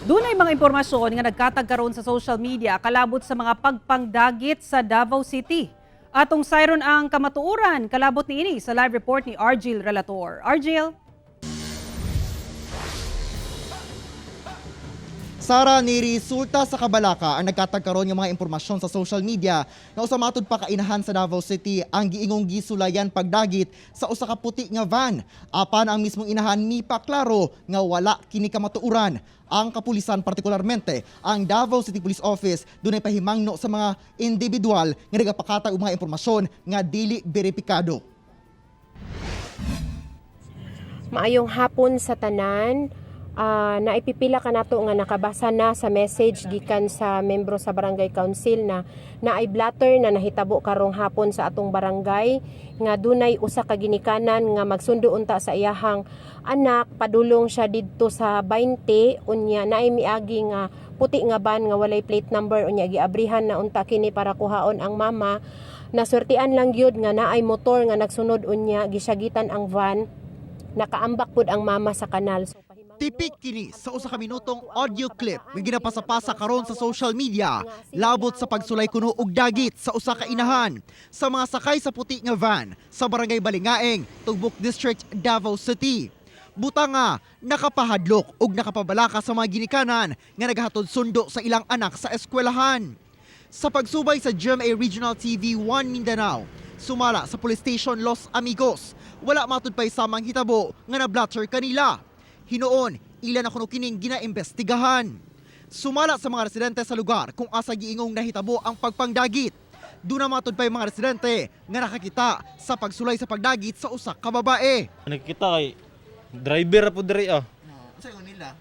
Dunay mga impormasyon nga nagkatagkaroon sa social media kalabot sa mga pagpangdagit sa Davao City. Atong sayron ang kamatuuran kalabot niini sa live report ni Argil Relator. Argil. Sara, ni resulta sa kabalaka ang nagkatagkaroon ng mga impormasyon sa social media na usa matod pa kainahan sa Davao City ang giingong gisulayan pagdagit sa usa ka puti nga van. Apan ang mismong inahan mipa klaro nga wala kini kamatuuran. Ang kapulisan, partikularmente ang Davao City Police Office, dunay pahimangno sa mga individual nga nagapakatag og mga impormasyon nga dili beripikado. Maayong hapon sa tanan. Naipipila ka nato nga nakabasa na sa message gikan sa membro sa barangay council na naay blatter na nahitabo karong hapon sa atong barangay nga dunay usa ka ginikanan nga magsundo unta sa iyahang anak, padulong siya didto sa 20 unya naay miagi nga puti nga van nga walay plate number unya giabrihan na unta kini para kuhaon ang mama. Nasurtian lang gyud nga naay motor nga nagsunod unya gisyagitan ang van, nakaambak pud ang mama sa kanal. Tipik kini sa usa ka minutong audio clip nga ginapasa-pasa karon sa social media labot sa pagsulay kuno og dagit sa usa ka inahan sa mga sakay sa puti nga van sa barangay Balingaeng, Tugbok District, Davao City. Buta nga nakapahadlok og nakapabalaka sa mga ginikanan nga naghatod sundo sa ilang anak sa eskwelahan. Sa pagsubay sa GMA Regional TV 1 Mindanao, sumala sa Police Station Los Amigos, wala matud pay samang hitabo nga na-blatter kanila. Hinoon, ilan na kuno kining ginaimbestigahan. Sumala sa mga residente sa lugar kung asa giingong nahitabo ang pagpangdagit. Doon na matod pa yung mga residente nga nakakita sa pagsulay sa pagdagit sa usa ka babae. Nakikita kay driver po diri Sa nila?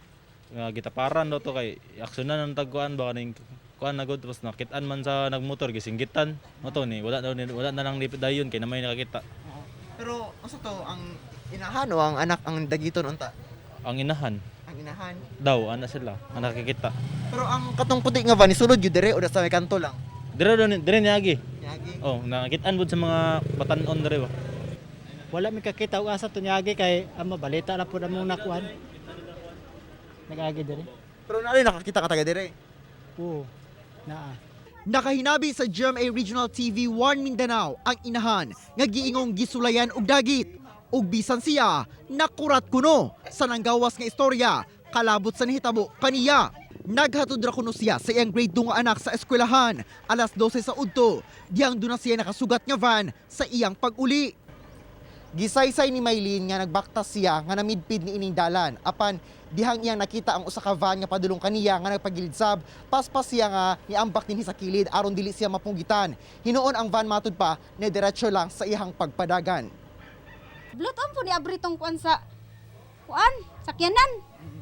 Nga gitaparan do to kay aksyonan ng tagkuan ba kaning kuan na god tapos nakitaan man sa nagmotor gisinggitan. Mo to ni wala na lang dayon kay na may nakakita. Pero asa to ang inahan o ang anak ang dagiton unta? Ang inahan Ang inahan. daw ana sila ang nakikita. Pero ang katong puti nga van isulod gyud dire o sa may kanto lang. Dire niagi. Yagi. Oh, nakitaan bud sa mga batan-on dire ba. Wala mi kakita og asa tunyagi kay ang mabalita na pud among nakuan. Nagagi diri. Pero nali nakakita ka taga dire. Oo. Naa. Nakahinabi sa GMA Regional TV 1 Mindanao ang inahan nga giingong gisulayan og dagit. Ug bisan siya nakurat kuno sa nanggawas nga istorya kalabot sa nahitabo kaniya. Naghatod ra kuno siya sa iyang grade 2 nga anak sa eskwelahan alas 12 sa udto. Diyang doon na siya nakasugat nga van sa iyang pag-uli. Gisaysay ni Maylin nga nagbaktas siya nga namidpid ni ining dalan. Apan dihang iyang nakita ang usa ka van nga padulong kaniya nga nagpagilidsab, paspas siya nga niambak dinhi sa kilid aron dili siya mapunggitan. Hinuon ang van matud pa na diretso lang sa iyang pagpadagan. Bluton po ni abritong kuan sa sakyanan.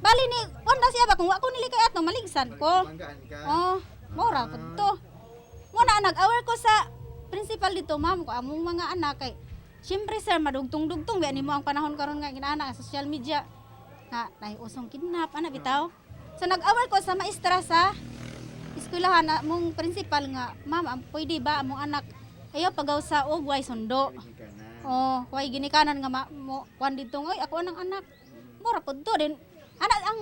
Bali ni kuan na siya ba kung wa ko nilikay ato maligsan ko. Oh, mora pud to. Muna nag-aware ko sa principal dito, ma'am, ko among mga anak kay syempre sir madugtong-dugtong ba nimo ang panahon karon nga ginaana sa social media. Na usong kidnap ana bitaw. So nag-aware ko sa maestra sa eskwelahan na mong principal nga, ma'am, pwede ba among anak ayaw pagaw sa og way sundo. Oh, way ginikanan nga mo kuan dito ngoy ako anang anak. Mura pud to din. Ana ang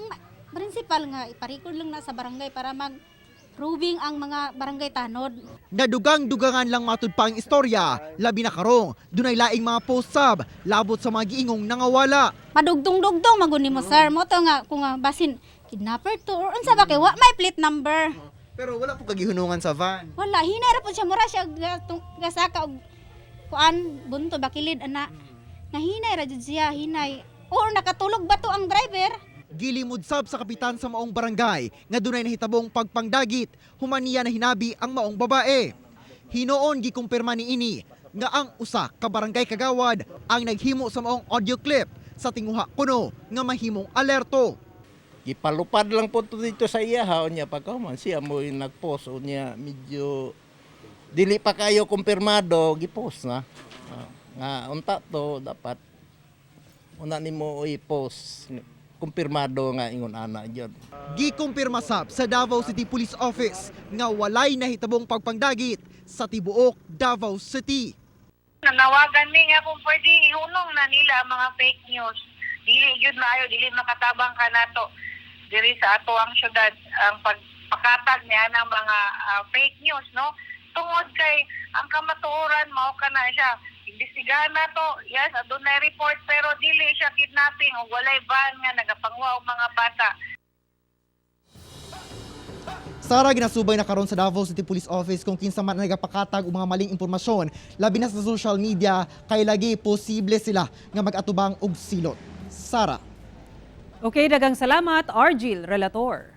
principal nga iparikod lang na sa barangay para mag proving ang mga barangay tanod. Nadugang-dugangan lang matud pa ang istorya, labi na karong dunay laing mga post-sub labot sa mga giingong nangawala. Madugtong-dugtong maguni mo sir. Mo to nga kung basin kidnapper to or unsa ba kay wa may plate number. Pero wala po kagihunungan sa van. Wala hinay ra pud siya mura siya gasaka og kuan bunto bakilid ana. Nahinay ra jud siya hinay. Or nakatulog ba to ang driver? Gilimod sab sa kapitan sa maong barangay nga dunay nahitabong pagpangdagit, human niya na hinabi ang maong babae. Hinoon gikumpirma ni ini nga ang usa ka barangay kagawad ang naghimo sa maong audio clip sa tinguha kuno nga mahimong alerto. Gipalupad lang po dito sa iya ha unya pagkaman siya mo nagpost unya medyo dili pa kayo kumpirmado gipost na. Nga unta to dapat una nimo i-post kumpirmado nga ingon ana gyud. Gikumpirma sab sa Davao City Police Office nga walay nahitabong pagpangdagit sa tibuok Davao City. Nanawagan mi nga kung pwede ihunong na nila ang mga fake news. Dili gyud maayo, dili makatabang ka nato. diri sa ato ang syudad ang pagpakatag niya ng mga fake news, no? Tungod kay ang kamatuoran mao kana siya imbestigahan na to. Yes, adunay report pero dili siya kidnapping o walay ban nga nagapangwa og mga bata. Sara, ginasubay na karon sa Davao City Police Office kung kinsa man nagapakatag og mga maling impormasyon labi na sa social media kay lagi posible sila nga mag-atubang og silot. Sara. Okay, dagang salamat, Argil Relator.